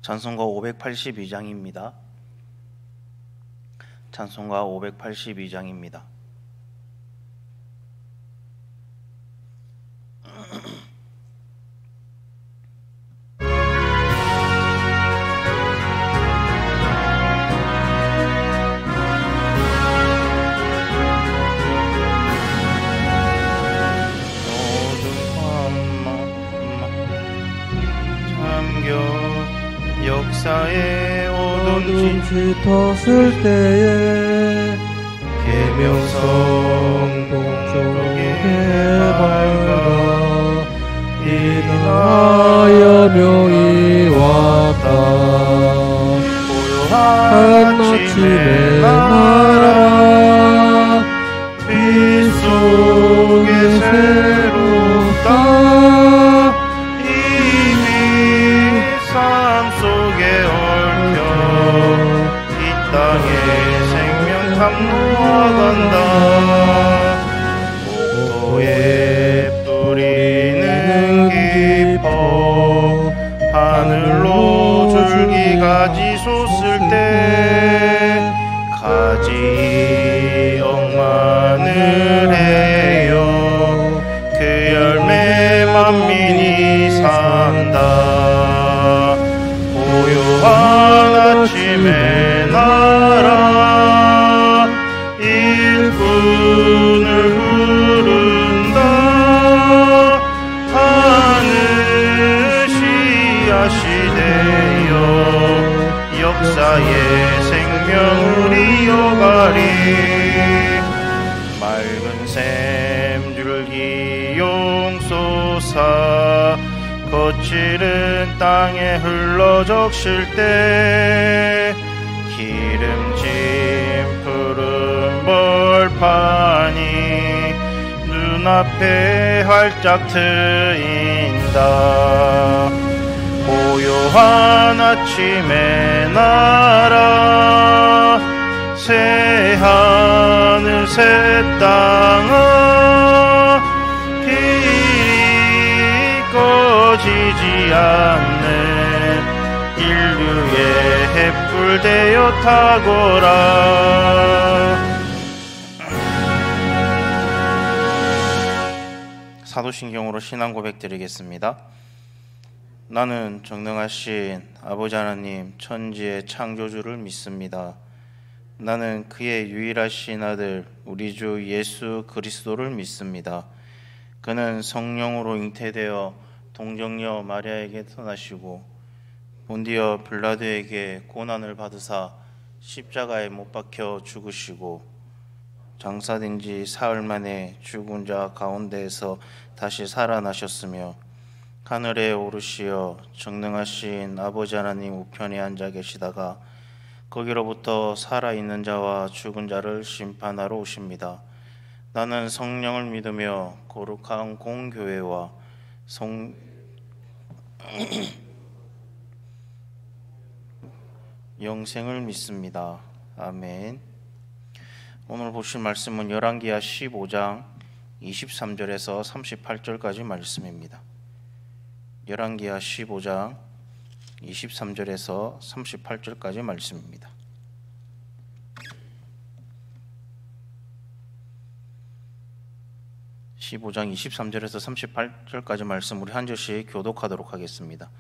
찬송가 582장입니다. 찬송가 582장입니다. 역사의 어둠 짙었을 때에 계명성 동쪽에 밝아 인하여 명이 왔다. 고요한 아침의 나라 빛 속에 새롭다. 놓아간다. 옥토의 뿌리는 깊어 하늘로 줄기가지 솟을 때 가지 억만을 해요. 그 열매 만민이 산다. 고요한 아침의 나라 일꾼을 부른다. 하늘 씨앗이 되어 역사의 생명을 이어가리. 맑은 샘줄기 용솟아 거칠은 땅에 흘러 적실 때 기름진 푸른 벌판이 눈앞에 활짝 트인다. 고요한 아침의 나라 새 하늘 새 땅아 빛이 꺼지지 않는 인류의 햇불 되어 타거라. 사도신경으로 신앙 고백 드리겠습니다. 나는 전능하신 아버지 하나님 천지의 창조주를 믿습니다. 나는 그의 유일하신 아들 우리 주 예수 그리스도를 믿습니다. 그는 성령으로 잉태되어 동정녀 마리아에게 태어나시고 본디어 빌라도에게 고난을 받으사 십자가에 못 박혀 죽으시고 장사된 지 사흘 만에 죽은 자 가운데에서 다시 살아나셨으며 하늘에 오르시어 전능하신 아버지 하나님 우편에 앉아 계시다가 거기로부터 살아있는 자와 죽은 자를 심판하러 오십니다. 나는 성령을 믿으며 거룩한 공교회와 영생을 믿습니다. 아멘. 오늘 보실 말씀은 열왕기하 15장 23절에서 38절까지 말씀입니다. 열왕기하 15장 23절에서 38절까지 말씀입니다. (15장) 23절에서 38절까지 말씀 우리 한 절씩 교독하도록 하겠습니다.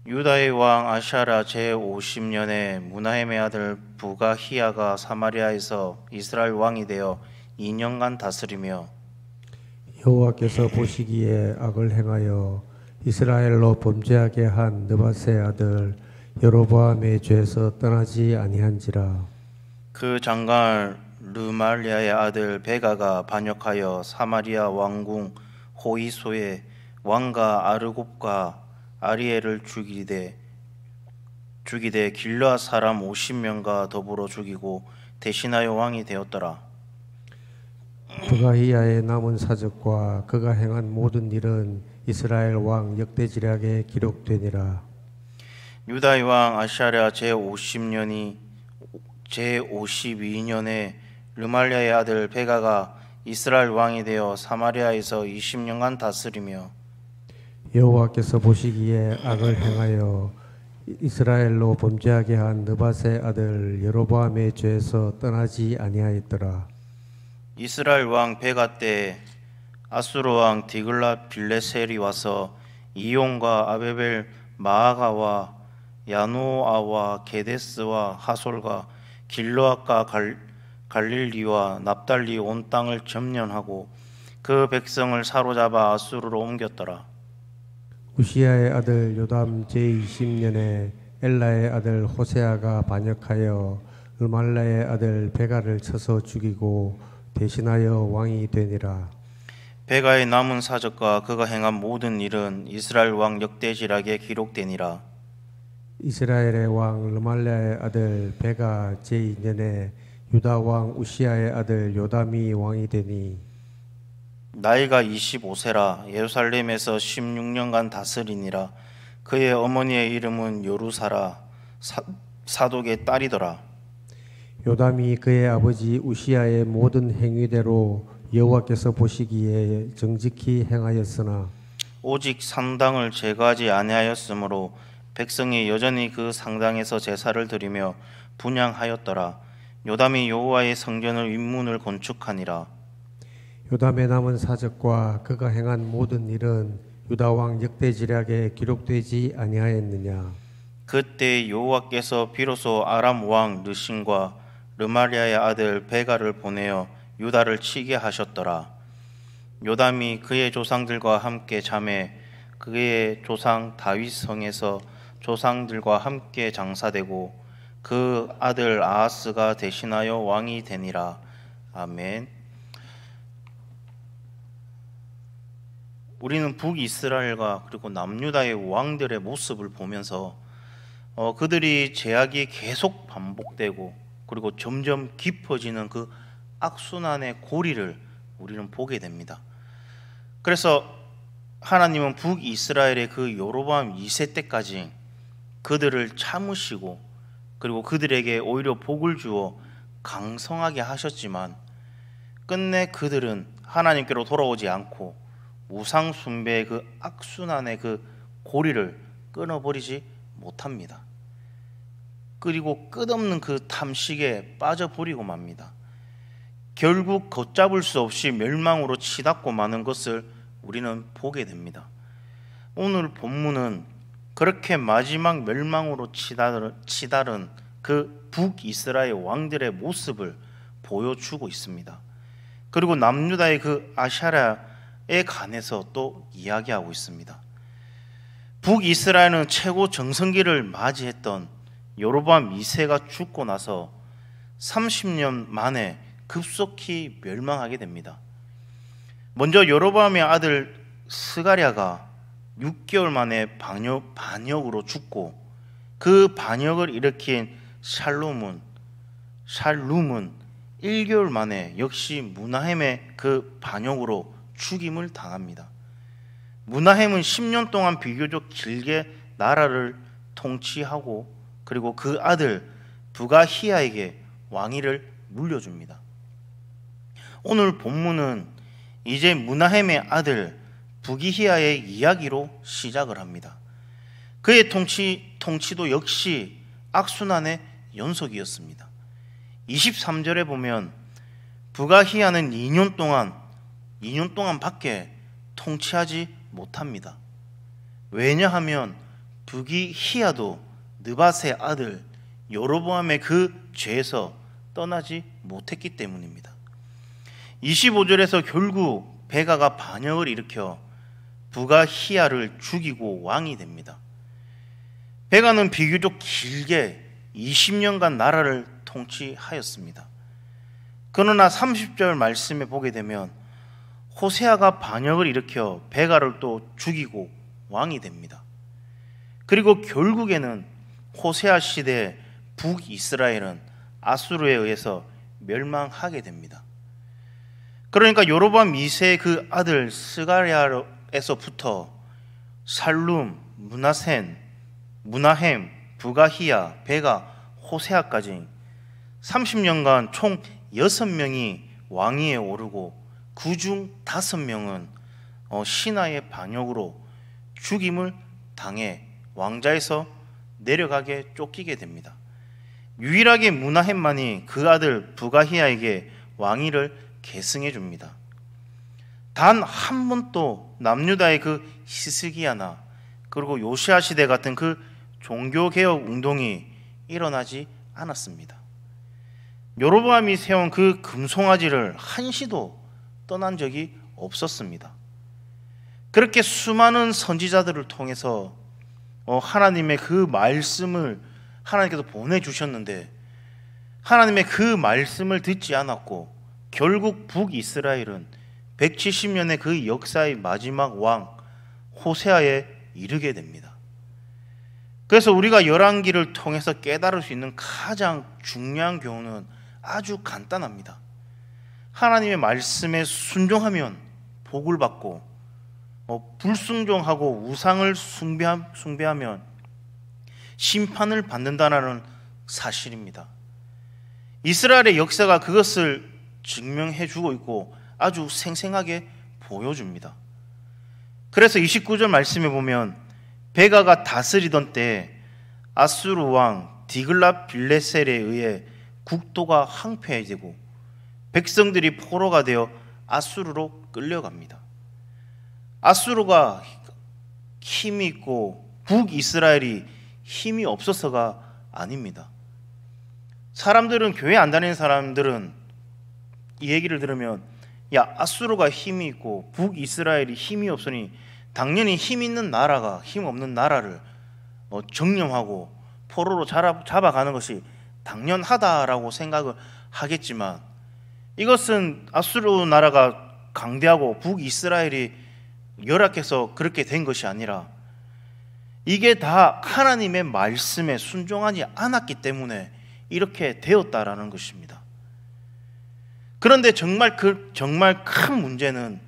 유다의 왕 아샤랴 제50년에 무나헬의 아들 부가히야가 사마리아에서 이스라엘 왕이 되어 2년간 다스리며 여호와께서 보시기에 악을 행하여 이스라엘로 범죄하게 한 느밧의 아들 여로보암의 죄에서 떠나지 아니한지라. 그 장관 르말리아의 아들 베가가 반역하여 사마리아 왕궁 호이소에 왕과 아르곱과 아리엘을 죽이되 길르앗 사람 50명과 더불어 죽이고 대신하여 왕이 되었더라. 부가히야의 남은 사적과 그가 행한 모든 일은 이스라엘 왕 역대지략에 기록되니라. 유다의 왕 아샤랴 제52년에 르말리아의 아들 베가가 이스라엘 왕이 되어 사마리아에서 20년간 다스리며 여호와께서 보시기에 악을 행하여 이스라엘로 범죄하게 한 느밧의 아들 여로보암의 죄에서 떠나지 아니하였더라. 이스라엘 왕 베가 때 아수르 왕 디글라 빌레셀이 와서 이온과 아베벨 마아가와 야노아와 게데스와 하솔과 길르앗과 갈릴리와 납달리 온 땅을 점령하고 그 백성을 사로잡아 아수르로 옮겼더라. 우시야의 아들 요담 제20년에 엘라의 아들 호세아가 반역하여 르말라의 아들 베가를 쳐서 죽이고 대신하여 왕이 되니라. 베가의 남은 사적과 그가 행한 모든 일은 이스라엘 왕 역대지락에 기록되니라. 이스라엘의 왕 르말라의 아들 베가 제2년에 유다 왕 우시야의 아들 요담이 왕이 되니 나이가 25세라 예루살렘에서 16년간 다스리니라. 그의 어머니의 이름은 요루사라 사독의 딸이더라. 요담이 그의 아버지 우시야의 모든 행위대로 여호와께서 보시기에 정직히 행하였으나 오직 상당을 제거하지 아니하였으므로 백성이 여전히 그 상당에서 제사를 드리며 분향하였더라. 요담이 여호와의 성전을 윗문을 건축하니라. 요담의 남은 사적과 그가 행한 모든 일은 유다 왕 역대지략에 기록되지 아니하였느냐. 그때 여호와께서 비로소 아람 왕 르신과 르마리아의 아들 베가를 보내어 유다를 치게 하셨더라. 요담이 그의 조상들과 함께 잠에 그의 조상 다윗 성에서 조상들과 함께 장사되고 그 아들 아하스가 대신하여 왕이 되니라. 아멘. 우리는 북이스라엘과 그리고 남유다의 왕들의 모습을 보면서 그들이 죄악이 계속 반복되고 그리고 점점 깊어지는 그 악순환의 고리를 우리는 보게 됩니다. 그래서 하나님은 북이스라엘의 그 여로보암 2세 때까지 그들을 참으시고 그리고 그들에게 오히려 복을 주어 강성하게 하셨지만 끝내 그들은 하나님께로 돌아오지 않고 우상 숭배의 그 악순환의 그 고리를 끊어버리지 못합니다. 그리고 끝없는 그 탐식에 빠져버리고 맙니다. 결국 걷잡을 수 없이 멸망으로 치닫고 마는 것을 우리는 보게 됩니다. 오늘 본문은 그렇게 마지막 멸망으로 치달은 그 북이스라엘 왕들의 모습을 보여주고 있습니다. 그리고 남유다의 그 아샤라에 관해서 또 이야기하고 있습니다. 북이스라엘은 최고 정성기를 맞이했던 여로보암 2세가 죽고 나서 30년 만에 급속히 멸망하게 됩니다. 먼저 여로보암의 아들 스가랴가 6개월 만에 반역으로 죽고 그 반역을 일으킨 샬룸은 1개월 만에 역시 므나헴의 그 반역으로 죽임을 당합니다. 므나헴은 10년 동안 비교적 길게 나라를 통치하고 그리고 그 아들 부가히야에게 왕위를 물려줍니다. 오늘 본문은 이제 므나헴의 아들 부기히야의 이야기로 시작을 합니다. 그의 통치도 역시 악순환의 연속이었습니다. 23절에 보면 부가히야는 2년 동안밖에 통치하지 못합니다. 왜냐하면 부기히야도 느밧의 아들 여로보암의 그 죄에서 떠나지 못했기 때문입니다. 25절에서 결국 베가가 반역을 일으켜 부가히야를 죽이고 왕이 됩니다. 베가는 비교적 길게 20년간 나라를 통치하였습니다. 그러나 30절 말씀에 보게 되면 호세아가 반역을 일으켜 베가를 또 죽이고 왕이 됩니다. 그리고 결국에는 호세아 시대 북이스라엘은 아수르에 의해서 멸망하게 됩니다. 그러니까 여로보암 2세의 그 아들 스가랴에서부터 살룸, 므나헴, 부가히야, 베가, 호세아까지 30년간 총 6명이 왕위에 오르고 그중 5명은 신하의 반역으로 죽임을 당해 왕자에서 내려가게 쫓기게 됩니다. 유일하게 므나헴만이 그 아들 부가히야에게 왕위를 계승해 줍니다. 단 한 번도 남유다의 그 히스기야나 그리고 요시야 시대 같은 그 종교개혁 운동이 일어나지 않았습니다. 여로보암이 세운 그 금송아지를 한시도 떠난 적이 없었습니다. 그렇게 수많은 선지자들을 통해서 하나님의 그 말씀을 하나님께서 보내주셨는데 하나님의 그 말씀을 듣지 않았고 결국 북이스라엘은 170년의 그 역사의 마지막 왕 호세아에 이르게 됩니다. 그래서 우리가 열왕기를 통해서 깨달을 수 있는 가장 중요한 교훈은 아주 간단합니다. 하나님의 말씀에 순종하면 복을 받고 불순종하고 우상을 숭배하면 심판을 받는다는 사실입니다. 이스라엘의 역사가 그것을 증명해 주고 있고 아주 생생하게 보여줍니다. 그래서 29절 말씀에 보면 베가가 다스리던 때 아수르 왕 디글랏 빌레셀에 의해 국토가 황폐해지고 백성들이 포로가 되어 아수르로 끌려갑니다. 아수르가 힘이 있고 북이스라엘이 힘이 없어서가 아닙니다. 사람들은, 교회 안 다니는 사람들은 이 얘기를 들으면 야, 아수르가 힘이 있고 북이스라엘이 힘이 없으니 당연히 힘 있는 나라가 힘 없는 나라를 정령하고 포로로 잡아가는 것이 당연하다라고 생각을 하겠지만, 이것은 아수르 나라가 강대하고 북이스라엘이 열악해서 그렇게 된 것이 아니라 이게 다 하나님의 말씀에 순종하지 않았기 때문에 이렇게 되었다라는 것입니다. 그런데 정말 큰 문제는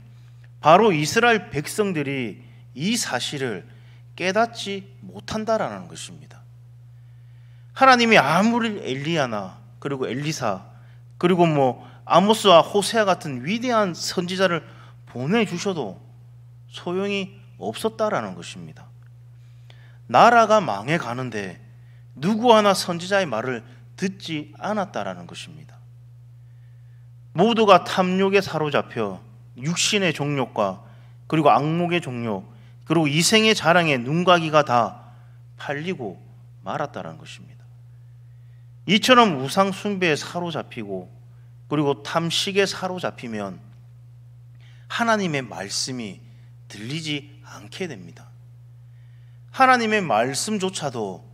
바로 이스라엘 백성들이 이 사실을 깨닫지 못한다라는 것입니다. 하나님이 아무리 엘리야나 그리고 엘리사 그리고 아모스와 호세아 같은 위대한 선지자를 보내주셔도 소용이 없었다라는 것입니다. 나라가 망해 가는데 누구 하나 선지자의 말을 듣지 않았다라는 것입니다. 모두가 탐욕에 사로잡혀 육신의 종욕과 그리고 악목의 종욕 그리고 이생의 자랑에 눈가기가 다 팔리고 말았다라는 것입니다. 이처럼 우상 숭배에 사로잡히고 그리고 탐식에 사로잡히면 하나님의 말씀이 들리지 않게 됩니다. 하나님의 말씀조차도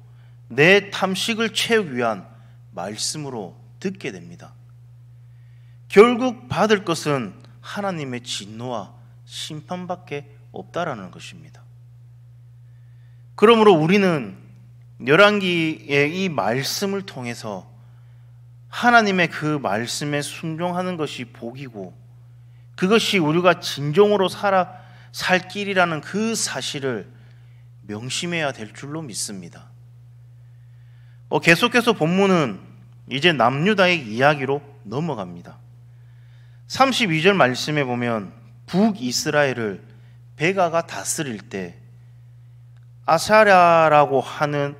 내 탐식을 채우기 위한 말씀으로 듣게 됩니다. 결국 받을 것은 하나님의 진노와 심판밖에 없다라는 것입니다. 그러므로 우리는 열왕기의 이 말씀을 통해서 하나님의 그 말씀에 순종하는 것이 복이고 그것이 우리가 진정으로 살 길이라는 그 사실을 명심해야 될 줄로 믿습니다. 계속해서 본문은 이제 남유다의 이야기로 넘어갑니다. 32절 말씀에 보면 북이스라엘을 베가가 다스릴 때 아사랴라고 하는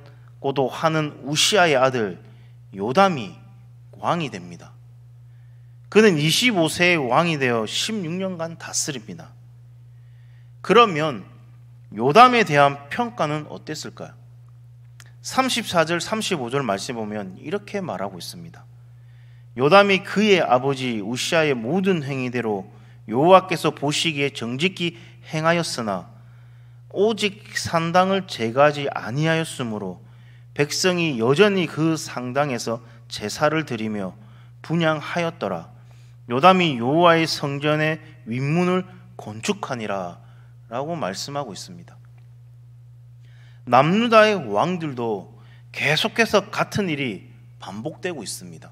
우시아의 아들 요담이 왕이 됩니다. 그는 25세의 왕이 되어 16년간 다스립니다. 그러면 요담에 대한 평가는 어땠을까요? 34절 35절 말씀에 보면 이렇게 말하고 있습니다. 요담이 그의 아버지 우시아의 모든 행위대로 여호와께서 보시기에 정직히 행하였으나 오직 산당을 제거하지 아니하였으므로 백성이 여전히 그 상당에서 제사를 드리며 분향하였더라. 요담이 여호와의 성전의 윗문을 건축하니라 라고 말씀하고 있습니다. 남유다의 왕들도 계속해서 같은 일이 반복되고 있습니다.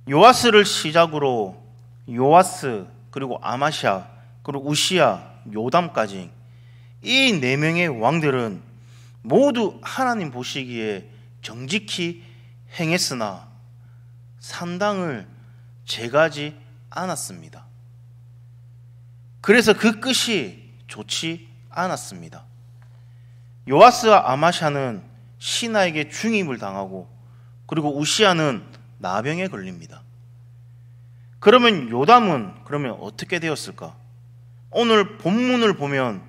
요아스를 시작으로 요아스 그리고 아마샤 그리고 우시야 요담까지 이 네 명의 왕들은 모두 하나님 보시기에 정직히 행했으나 산당을 제거하지 않았습니다. 그래서 그 끝이 좋지 않았습니다. 요아스와 아마샤는 신하에게 중임을 당하고 그리고 우시아는 나병에 걸립니다. 그러면 요담은 어떻게 되었을까? 오늘 본문을 보면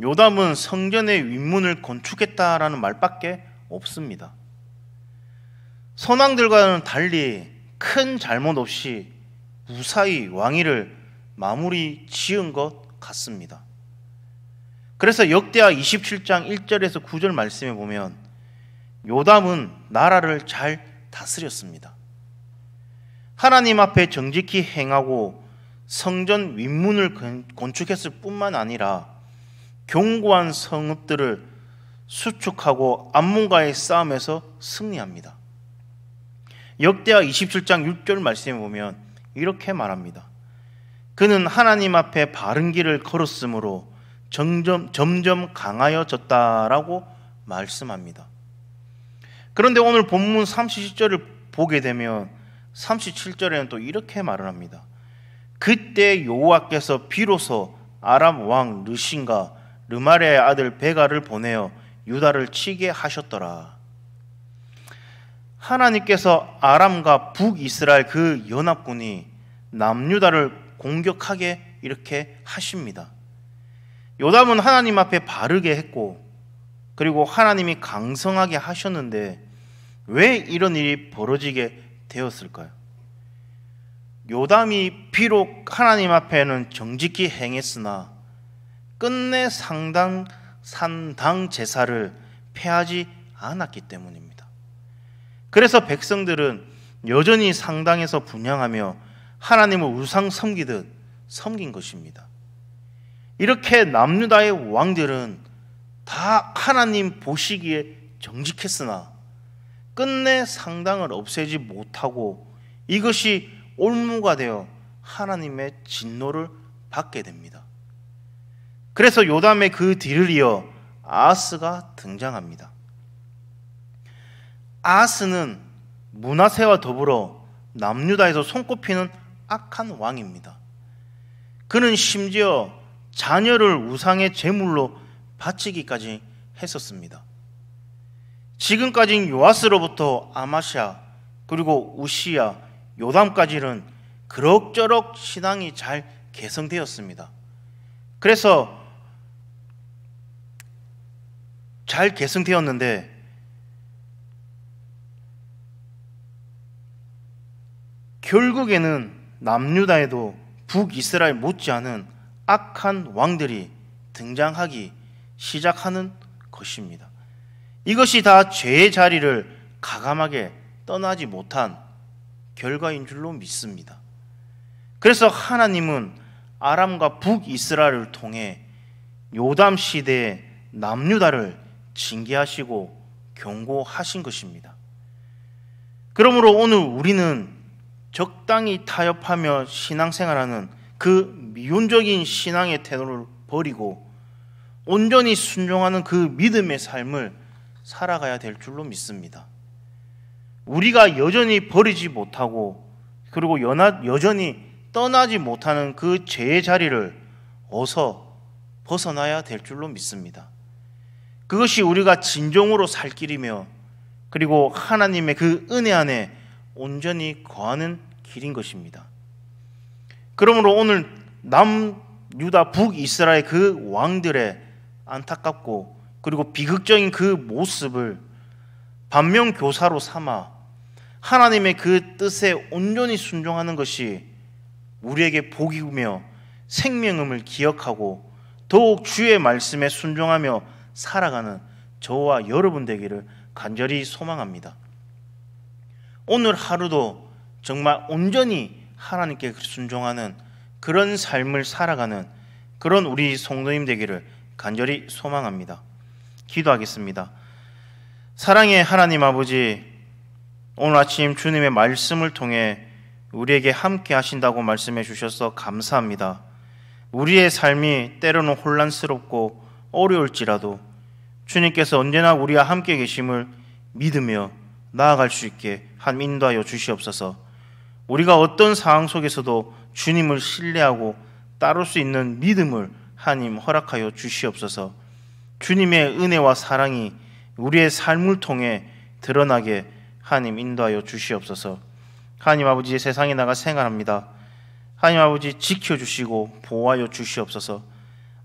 요담은 성전의 윗문을 건축했다라는 말밖에 없습니다. 선왕들과는 달리 큰 잘못 없이 무사히 왕위를 마무리 지은 것 같습니다. 그래서 역대하 27장 1절에서 9절 말씀에 보면 요담은 나라를 잘 다스렸습니다. 하나님 앞에 정직히 행하고 성전 윗문을 건축했을 뿐만 아니라 견고한 성읍들을 수축하고 암몬과의 싸움에서 승리합니다. 역대하 27장 6절 말씀에 보면 이렇게 말합니다. 그는 하나님 앞에 바른 길을 걸었으므로 점점 강하여졌다라고 말씀합니다. 그런데 오늘 본문 37절을 보게 되면 37절에는 또 이렇게 말을 합니다. 그때 여호와께서 비로소 아람 왕 르신과 르말야의 아들 베가를 보내어 유다를 치게 하셨더라. 하나님께서 아람과 북이스라엘 그 연합군이 남유다를 공격하게 이렇게 하십니다. 요담은 하나님 앞에 바르게 했고 그리고 하나님이 강성하게 하셨는데 왜 이런 일이 벌어지게 되었을까요? 요담이 비록 하나님 앞에는 정직히 행했으나 끝내 산당 제사를 폐하지 않았기 때문입니다. 그래서 백성들은 여전히 상당에서 분향하며 하나님을 우상 섬기듯 섬긴 것입니다. 이렇게 남유다의 왕들은 다 하나님 보시기에 정직했으나 끝내 상당을 없애지 못하고 이것이 올무가 되어 하나님의 진노를 받게 됩니다. 그래서 요담의 그 뒤를 이어 아하스가 등장합니다. 아하스는 므낫세와 더불어 남유다에서 손꼽히는 악한 왕입니다. 그는 심지어 자녀를 우상의 제물로 바치기까지 했었습니다. 지금까지 요아스로부터 아마샤 그리고 우시야 요담까지는 그럭저럭 신앙이 잘 개성되었습니다. 그래서 잘 개성되었는데 결국에는 남유다에도 북이스라엘 못지않은 악한 왕들이 등장하기 시작하는 것입니다. 이것이 다 죄의 자리를 가감하게 떠나지 못한 결과인 줄로 믿습니다. 그래서 하나님은 아람과 북이스라엘을 통해 요담 시대의 남유다를 징계하시고 경고하신 것입니다. 그러므로 오늘 우리는 적당히 타협하며 신앙생활하는 그 미온적인 신앙의 태도를 버리고 온전히 순종하는 그 믿음의 삶을 살아가야 될 줄로 믿습니다. 우리가 여전히 버리지 못하고 그리고 여전히 떠나지 못하는 그 죄의 자리를 어서 벗어나야 될 줄로 믿습니다. 그것이 우리가 진정으로 살 길이며 그리고 하나님의 그 은혜 안에 온전히 거하는 길인 것입니다. 그러므로 오늘 남유다 북이스라엘 그 왕들의 안타깝고 그리고 비극적인 그 모습을 반면교사로 삼아 하나님의 그 뜻에 온전히 순종하는 것이 우리에게 복이며 생명임을 기억하고 더욱 주의 말씀에 순종하며 살아가는 저와 여러분 되기를 간절히 소망합니다. 오늘 하루도 정말 온전히 하나님께 순종하는 그런 삶을 살아가는 그런 우리 성도님 되기를 간절히 소망합니다. 기도하겠습니다. 사랑의 하나님 아버지, 오늘 아침 주님의 말씀을 통해 우리에게 함께 하신다고 말씀해 주셔서 감사합니다. 우리의 삶이 때로는 혼란스럽고 어려울지라도 주님께서 언제나 우리와 함께 계심을 믿으며 나아갈 수 있게 한 인도하여 주시옵소서. 우리가 어떤 상황 속에서도 주님을 신뢰하고 따를 수 있는 믿음을 하나님 허락하여 주시옵소서. 주님의 은혜와 사랑이 우리의 삶을 통해 드러나게 하나님 인도하여 주시옵소서. 하나님 아버지, 세상에 나가 생활합니다. 하나님 아버지, 지켜주시고 보호하여 주시옵소서.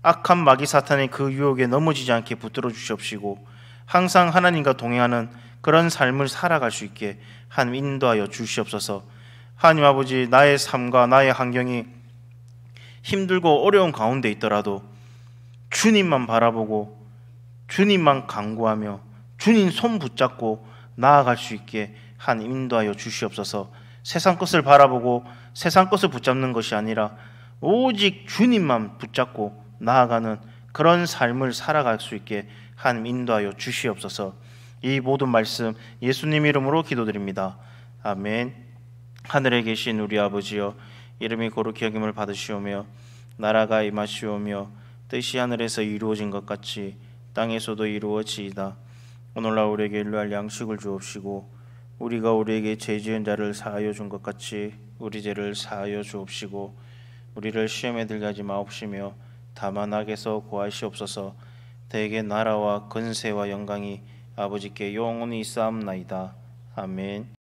악한 마귀 사탄의 그 유혹에 넘어지지 않게 붙들어 주시옵시고 항상 하나님과 동행하는 그런 삶을 살아갈 수 있게 하나님 인도하여 주시옵소서. 하나님 아버지, 나의 삶과 나의 환경이 힘들고 어려운 가운데 있더라도 주님만 바라보고 주님만 간구하며 주님 손 붙잡고 나아갈 수 있게 하나님 인도하여 주시옵소서. 세상 것을 바라보고 세상 것을 붙잡는 것이 아니라 오직 주님만 붙잡고 나아가는 그런 삶을 살아갈 수 있게 하나님 인도하여 주시옵소서. 이 모든 말씀 예수님 이름으로 기도드립니다. 아멘. 하늘에 계신 우리 아버지여, 이름이 거룩히 여김을 받으시오며 나라가 임하시오며 뜻이 하늘에서 이루어진 것 같이 땅에서도 이루어지이다. 오늘날 우리에게 일용할 양식을 주옵시고 우리가 우리에게 죄 지은 자를 사하여 준 것 같이 우리 죄를 사하여 주옵시고 우리를 시험에 들게 하지 마옵시며 다만 악에서 구하시옵소서. 대개 나라와 권세와 영광이 아버지께 영원히 있사옵나이다. 아멘.